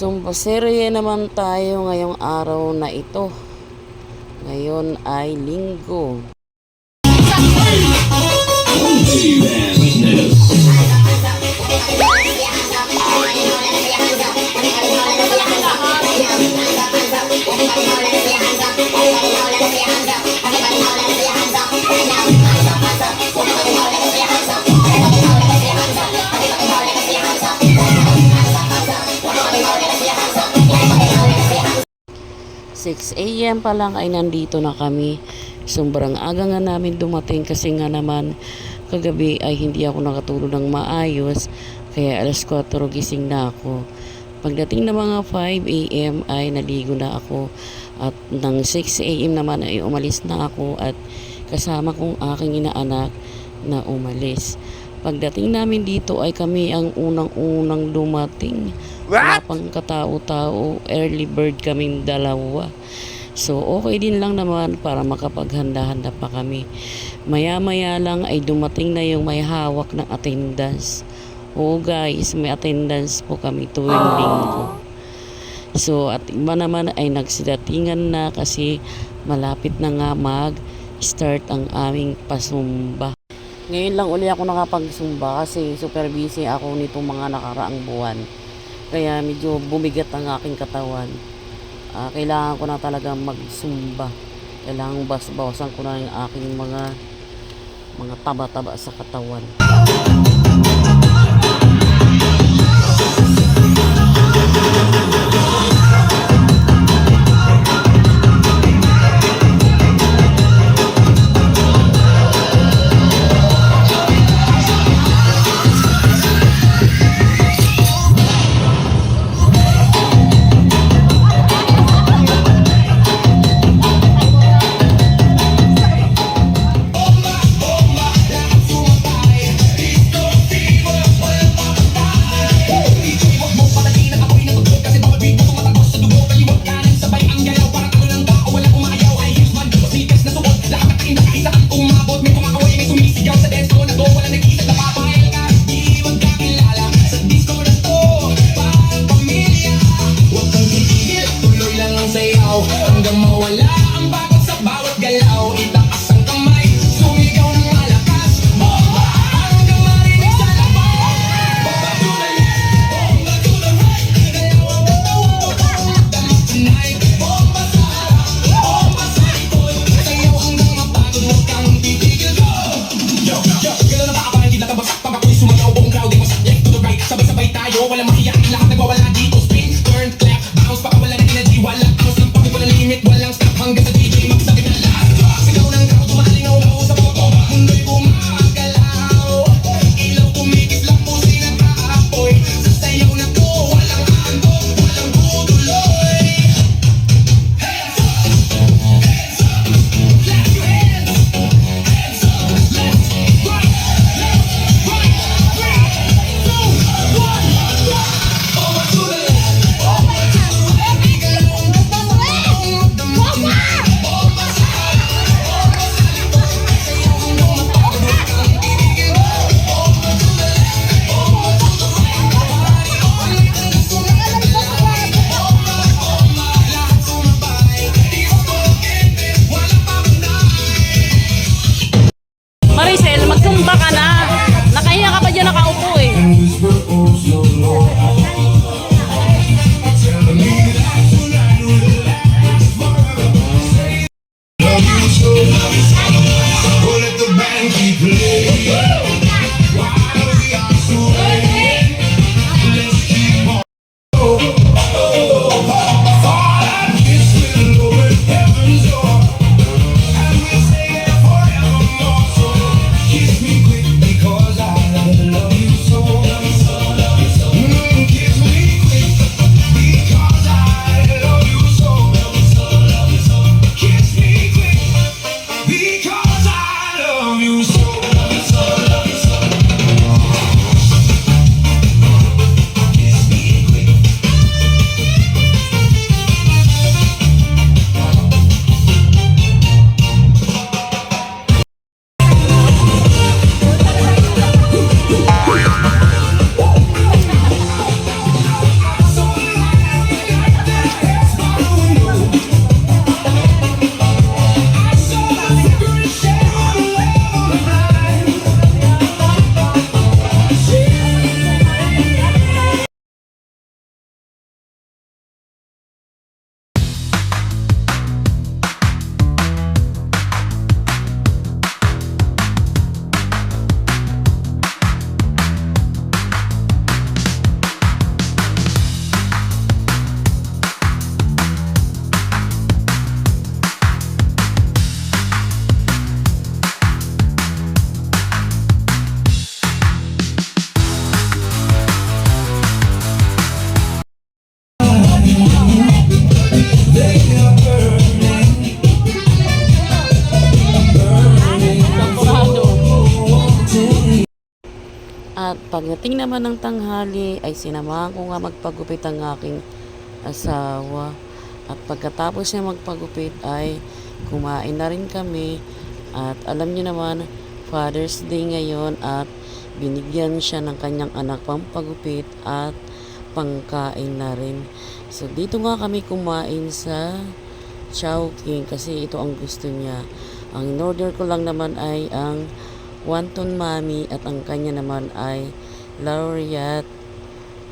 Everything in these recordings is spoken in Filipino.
Serye naman tayo ngayong araw na ito. Ngayon ay Linggo. Six AM pa lang ay nandito na kami. Sobrang aga nga namin dumating kasi nga naman kagabi ay hindi ako nakatulog ng maayos. Kaya alas 4 gising na ako. Pagdating na mga 5 AM ay naligo na ako. At ng 6 AM naman ay umalis na ako at kasama kong aking inaanak na umalis. Pagdating namin dito ay kami ang unang-unang dumating. Wala pang katao-tao, early bird kaming dalawa. So okay din lang naman para makapaghanda-handa pa kami. Maya-maya lang ay dumating na yung may hawak ng attendance. Oo guys, may attendance po kami tuwing linggo. So at iba naman ay nagsidatingan na kasi malapit na nga mag-start ang aming pasumba. Ngayon lang uli ako nakapagsumba kasi super busy ako nitong mga nakaraang buwan. Kaya medyo bumigat ang aking katawan. Kailangan ko na talaga magsumba. Kailangan bawasan ko na yung aking mga taba-taba sa katawan. Pagdating naman ng tanghali ay sinamahan ko nga magpagupit ang aking asawa. At pagkatapos niya magpagupit ay kumain na rin kami. At alam niyo naman, Father's Day ngayon at binigyan siya ng kanyang anak pampagupit at pangkain na rin. So dito nga kami kumain sa Chowking kasi ito ang gusto niya. Ang in-order ko lang naman ay ang wonton mami at ang kanya naman ay laureate.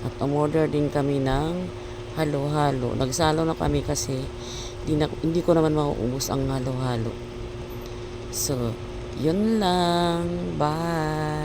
At umorder din kami ng halo-halo. Nagsalo na kami kasi hindi ko naman mauubos ang halo-halo. So, yun lang. Bye!